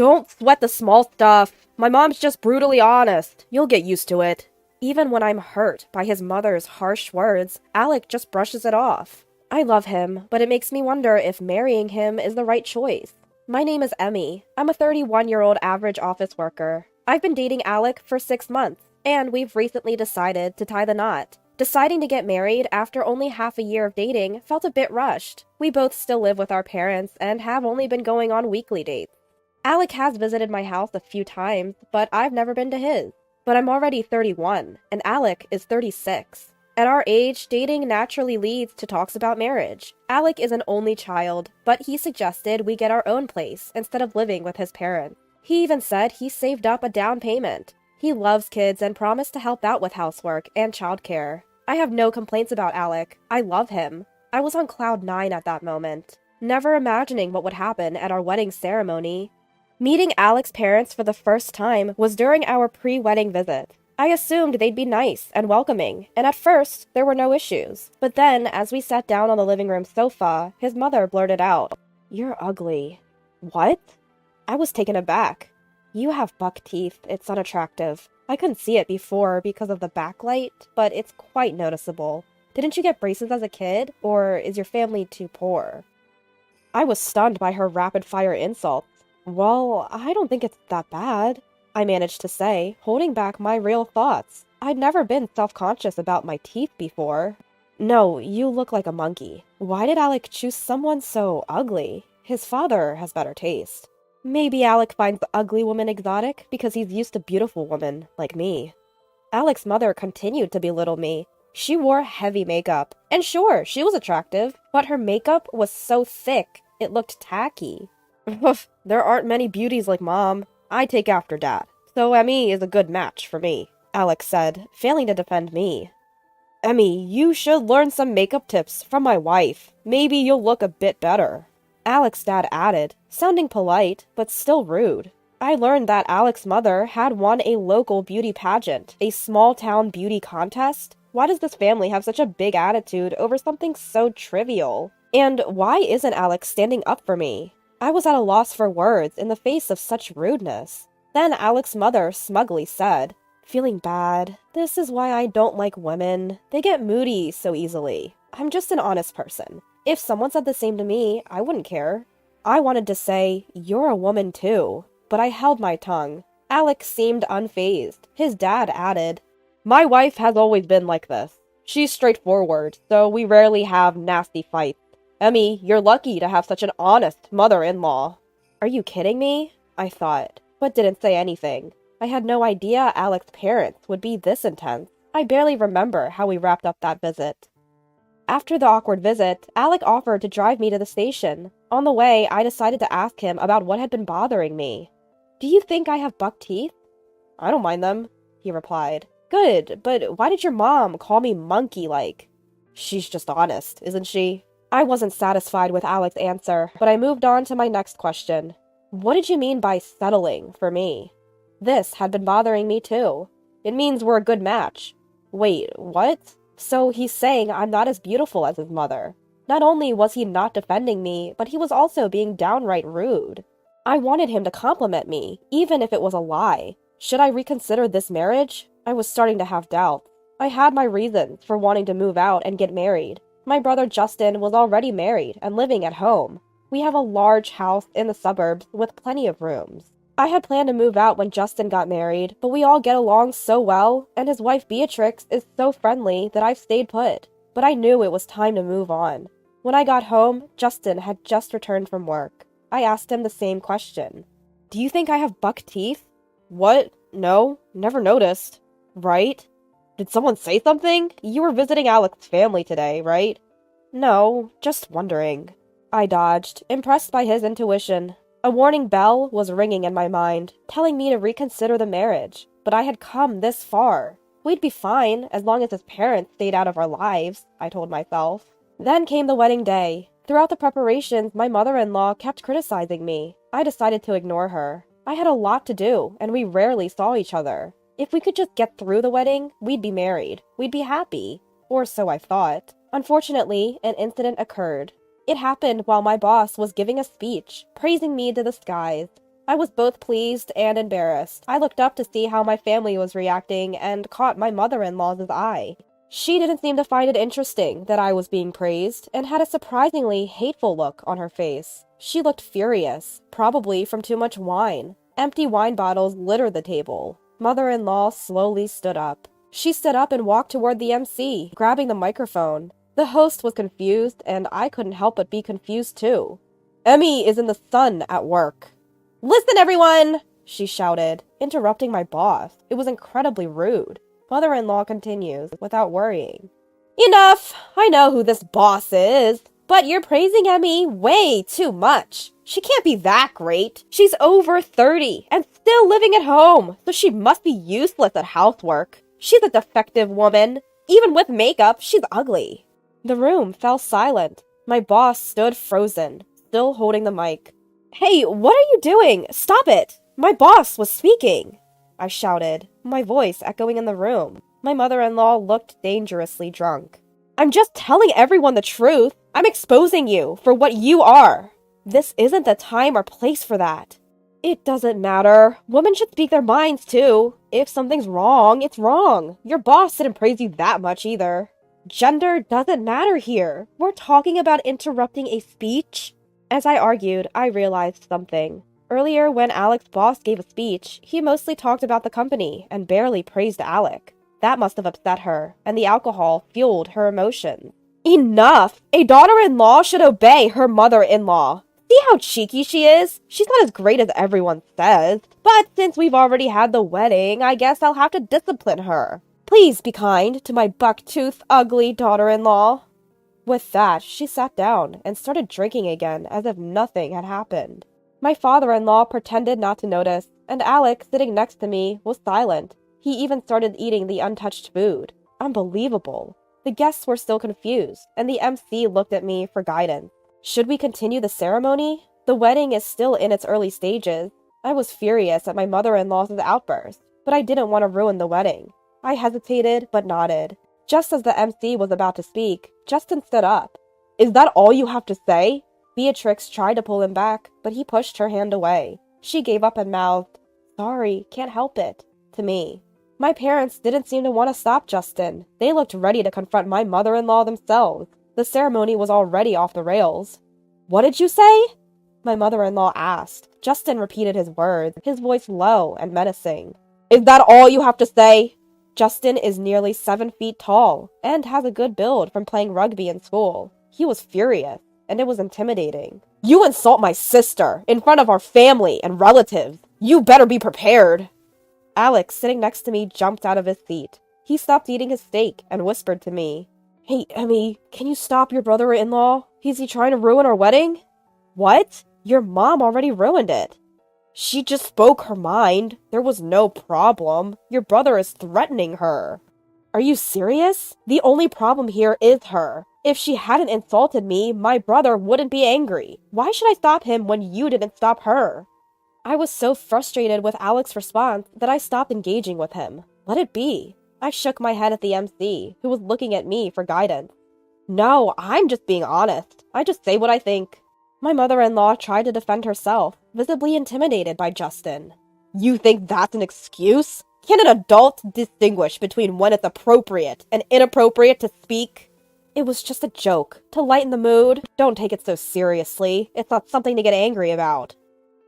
Don't sweat the small stuff. My mom's just brutally honest. You'll get used to it. Even when I'm hurt by his mother's harsh words, Alec just brushes it off. I love him, but it makes me wonder if marrying him is the right choice. My name is Emmy. I'm a 31-year-old average office worker. I've been dating Alec for 6 months, and we've recently decided to tie the knot. Deciding to get married after only half a year of dating felt a bit rushed. We both still live with our parents and have only been going on weekly dates. Alec has visited my house a few times, but I've never been to his. But I'm already 31, and Alec is 36. At our age, dating naturally leads to talks about marriage. Alec is an only child, but he suggested we get our own place instead of living with his parents. He even said he saved up a down payment. He loves kids and promised to help out with housework and childcare. I have no complaints about Alec. I love him. I was on cloud 9 at that moment, never imagining what would happen at our wedding ceremony. Meeting Alec's parents for the first time was during our pre-wedding visit. I assumed they'd be nice and welcoming, and at first, there were no issues. But then, as we sat down on the living room sofa, his mother blurted out, "You're ugly." What? I was taken aback. You have buck teeth, it's unattractive. I couldn't see it before because of the backlight, but it's quite noticeable. Didn't you get braces as a kid, or is your family too poor? I was stunned by her rapid-fire insults. Well, I don't think it's that bad, I managed to say, holding back my real thoughts. I'd never been self-conscious about my teeth before. No, you look like a monkey. Why did Alec choose someone so ugly? His father has better taste. Maybe Alec finds the ugly woman exotic because he's used to beautiful women like me. Alec's mother continued to belittle me. She wore heavy makeup, and sure, she was attractive, but her makeup was so thick, it looked tacky. There aren't many beauties like Mom. I take after Dad, so Emmy is a good match for me, Alec said, failing to defend me. Emmy, you should learn some makeup tips from my wife. Maybe you'll look a bit better. Alec's dad added, sounding polite, but still rude. I learned that Alec's mother had won a local beauty pageant, a small-town beauty contest. Why does this family have such a big attitude over something so trivial? And why isn't Alec standing up for me? I was at a loss for words in the face of such rudeness. Then Alec's mother smugly said, "Feeling bad. This is why I don't like women. They get moody so easily. I'm just an honest person. If someone said the same to me, I wouldn't care." I wanted to say, "You're a woman too," but I held my tongue. Alec seemed unfazed. His dad added, "My wife has always been like this. She's straightforward, so we rarely have nasty fights. Emmy, you're lucky to have such an honest mother-in-law." Are you kidding me? I thought, but didn't say anything. I had no idea Alec's parents would be this intense. I barely remember how we wrapped up that visit. After the awkward visit, Alec offered to drive me to the station. On the way, I decided to ask him about what had been bothering me. "Do you think I have buck teeth?" "I don't mind them," he replied. "Good, but why did your mom call me monkey-like?" "She's just honest, isn't she?" I wasn't satisfied with Alec's answer, but I moved on to my next question. What did you mean by settling for me? This had been bothering me too. It means we're a good match. Wait, what? So he's saying I'm not as beautiful as his mother. Not only was he not defending me, but he was also being downright rude. I wanted him to compliment me, even if it was a lie. Should I reconsider this marriage? I was starting to have doubts. I had my reasons for wanting to move out and get married. My brother Justin was already married and living at home. We have a large house in the suburbs with plenty of rooms. I had planned to move out when Justin got married, but we all get along so well, and his wife Beatrix is so friendly that I've stayed put. But I knew it was time to move on. When I got home, Justin had just returned from work. I asked him the same question. "Do you think I have buck teeth?" "What? No, never noticed." "Right? Did someone say something? You were visiting Alec's family today, right?" "No, just wondering." I dodged, impressed by his intuition. A warning bell was ringing in my mind, telling me to reconsider the marriage. But I had come this far. We'd be fine as long as his parents stayed out of our lives, I told myself. Then came the wedding day. Throughout the preparations, my mother-in-law kept criticizing me. I decided to ignore her. I had a lot to do, and we rarely saw each other. If we could just get through the wedding, we'd be married. We'd be happy. Or so I thought. Unfortunately, an incident occurred. It happened while my boss was giving a speech, praising me to the skies. I was both pleased and embarrassed. I looked up to see how my family was reacting and caught my mother-in-law's eye. She didn't seem to find it interesting that I was being praised and had a surprisingly hateful look on her face. She looked furious, probably from too much wine. Empty wine bottles littered the table. Mother-in-law slowly stood up. She stood up and walked toward the MC, grabbing the microphone. The host was confused, and I couldn't help but be confused too. Emmy is in the sun at work. Listen, everyone! She shouted, interrupting my boss. It was incredibly rude. Mother-in-law continues, without worrying. Enough! I know who this boss is. But you're praising Emmy way too much. She can't be that great. She's over 30 and still living at home, so she must be useless at housework. She's a defective woman. Even with makeup, she's ugly. The room fell silent. My boss stood frozen, still holding the mic. Hey, what are you doing? Stop it! My boss was speaking, I shouted, my voice echoing in the room. My mother-in-law looked dangerously drunk. I'm just telling everyone the truth. I'm exposing you for what you are. This isn't the time or place for that. It doesn't matter. Women should speak their minds too. If something's wrong, it's wrong. Your boss didn't praise you that much either. Gender doesn't matter here. We're talking about interrupting a speech. As I argued, I realized something. Earlier, when Alec's boss gave a speech, he mostly talked about the company and barely praised Alec. That must have upset her, and the alcohol fueled her emotions. Enough! A daughter-in-law should obey her mother-in-law. See how cheeky she is? She's not as great as everyone says. But since we've already had the wedding, I guess I'll have to discipline her. Please be kind to my buck-toothed, ugly daughter-in-law. With that, she sat down and started drinking again as if nothing had happened. My father-in-law pretended not to notice, and Alec, sitting next to me, was silent. He even started eating the untouched food. Unbelievable. The guests were still confused, and the MC looked at me for guidance. Should we continue the ceremony? The wedding is still in its early stages. I was furious at my mother-in-law's outburst, but I didn't want to ruin the wedding. I hesitated, but nodded. Just as the MC was about to speak, Justin stood up. Is that all you have to say? Beatrix tried to pull him back, but he pushed her hand away. She gave up and mouthed, "Sorry, can't help it," to me. My parents didn't seem to want to stop Justin. They looked ready to confront my mother-in-law themselves. The ceremony was already off the rails. What did you say? My mother-in-law asked. Justin repeated his words, his voice low and menacing. Is that all you have to say? Justin is nearly 7 feet tall and has a good build from playing rugby in school. He was furious, and it was intimidating. You insult my sister in front of our family and relatives. You better be prepared. Alex, sitting next to me, jumped out of his seat. He stopped eating his steak and whispered to me, Hey, Emmy, can you stop your brother-in-law? Is he trying to ruin our wedding? What? Your mom already ruined it. She just spoke her mind. There was no problem. Your brother is threatening her. Are you serious? The only problem here is her. If she hadn't insulted me, my brother wouldn't be angry. Why should I stop him when you didn't stop her? I was so frustrated with Alex's response that I stopped engaging with him. Let it be. I shook my head at the MC, who was looking at me for guidance. No, I'm just being honest. I just say what I think. My mother-in-law tried to defend herself, visibly intimidated by Justin. You think that's an excuse? Can an adult distinguish between when it's appropriate and inappropriate to speak? It was just a joke, to lighten the mood. Don't take it so seriously. It's not something to get angry about.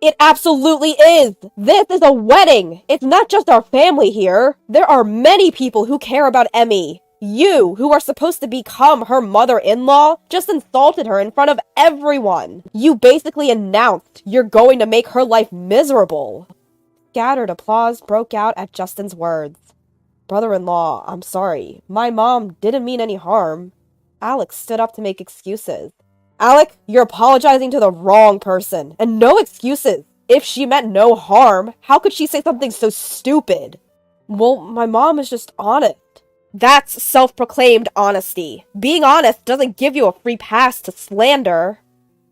It absolutely is! This is a wedding! It's not just our family here. There are many people who care about Emmy. You, who are supposed to become her mother-in-law, just insulted her in front of everyone. You basically announced you're going to make her life miserable. Scattered applause broke out at Justin's words. Brother-in-law, I'm sorry. My mom didn't mean any harm. Alex stood up to make excuses. Alec, you're apologizing to the wrong person, and no excuses. If she meant no harm, how could she say something so stupid? Well, my mom is just honest. That's self-proclaimed honesty. Being honest doesn't give you a free pass to slander.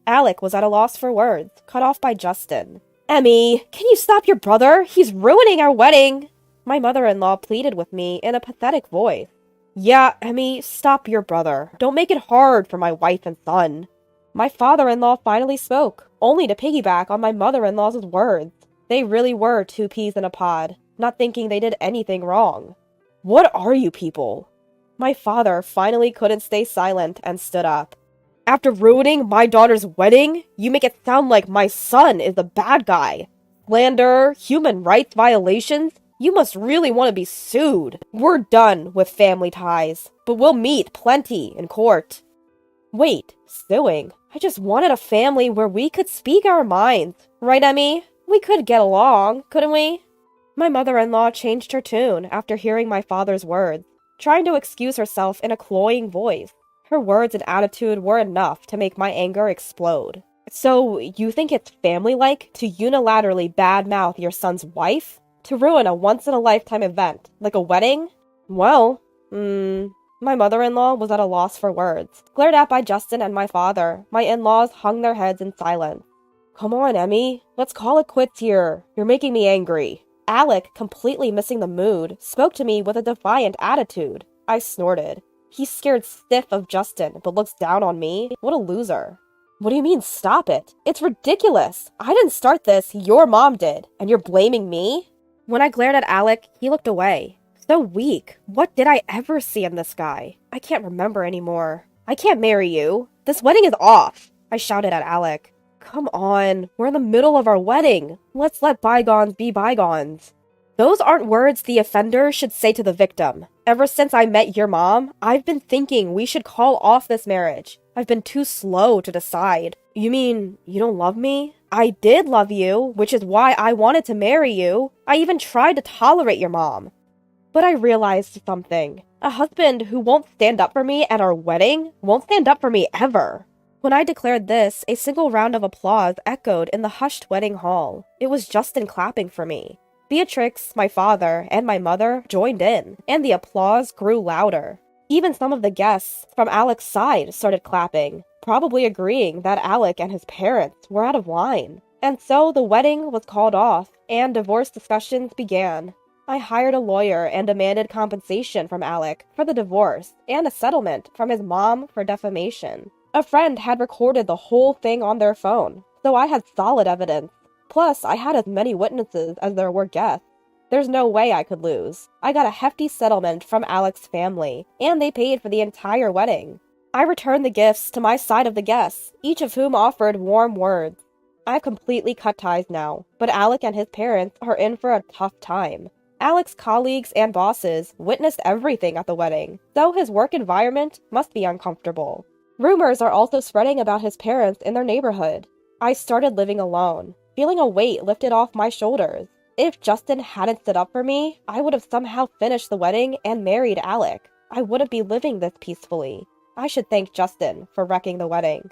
Alec was at a loss for words, cut off by Justin. Emmy, can you stop your brother? He's ruining our wedding. My mother-in-law pleaded with me in a pathetic voice. Yeah, Emmy, stop your brother. Don't make it hard for my wife and son. My father-in-law finally spoke, only to piggyback on my mother-in-law's words. They really were two peas in a pod, not thinking they did anything wrong. What are you people? My father finally couldn't stay silent and stood up. After ruining my daughter's wedding, you make it sound like my son is the bad guy. Slander, human rights violations, you must really want to be sued. We're done with family ties, but we'll meet plenty in court. Wait, suing? I just wanted a family where we could speak our minds. Right, Emmy? We could get along, couldn't we? My mother-in-law changed her tune after hearing my father's words, trying to excuse herself in a cloying voice. Her words and attitude were enough to make my anger explode. So, you think it's family-like to unilaterally badmouth your son's wife? To ruin a once-in-a-lifetime event, like a wedding? Well, my mother-in-law was at a loss for words. Glared at by Justin and my father, my in-laws hung their heads in silence. Come on, Emmy. Let's call it quits here. You're making me angry. Alec, completely missing the mood, spoke to me with a defiant attitude. I snorted. He's scared stiff of Justin, but looks down on me? What a loser. What do you mean, stop it? It's ridiculous. I didn't start this, your mom did, and you're blaming me? When I glared at Alec, he looked away. So weak. What did I ever see in this guy? I can't remember anymore. I can't marry you. This wedding is off, I shouted at Alec. Come on, we're in the middle of our wedding. Let's let bygones be bygones. Those aren't words the offender should say to the victim. Ever since I met your mom, I've been thinking we should call off this marriage. I've been too slow to decide. You mean you don't love me? I did love you, which is why I wanted to marry you. I even tried to tolerate your mom. But I realized something. A husband who won't stand up for me at our wedding won't stand up for me ever. When I declared this, a single round of applause echoed in the hushed wedding hall. It was Justin clapping for me. Beatrix, my father, and my mother joined in, and the applause grew louder. Even some of the guests from Alec's side started clapping, probably agreeing that Alec and his parents were out of line. And so the wedding was called off, and divorce discussions began. I hired a lawyer and demanded compensation from Alec for the divorce, and a settlement from his mom for defamation. A friend had recorded the whole thing on their phone, so I had solid evidence. Plus, I had as many witnesses as there were guests. There's no way I could lose. I got a hefty settlement from Alec's family, and they paid for the entire wedding. I returned the gifts to my side of the guests, each of whom offered warm words. I've completely cut ties now, but Alec and his parents are in for a tough time. Alec's colleagues and bosses witnessed everything at the wedding, so his work environment must be uncomfortable. Rumors are also spreading about his parents in their neighborhood. I started living alone, feeling a weight lifted off my shoulders. If Justin hadn't stood up for me, I would have somehow finished the wedding and married Alec. I wouldn't be living this peacefully. I should thank Justin for wrecking the wedding.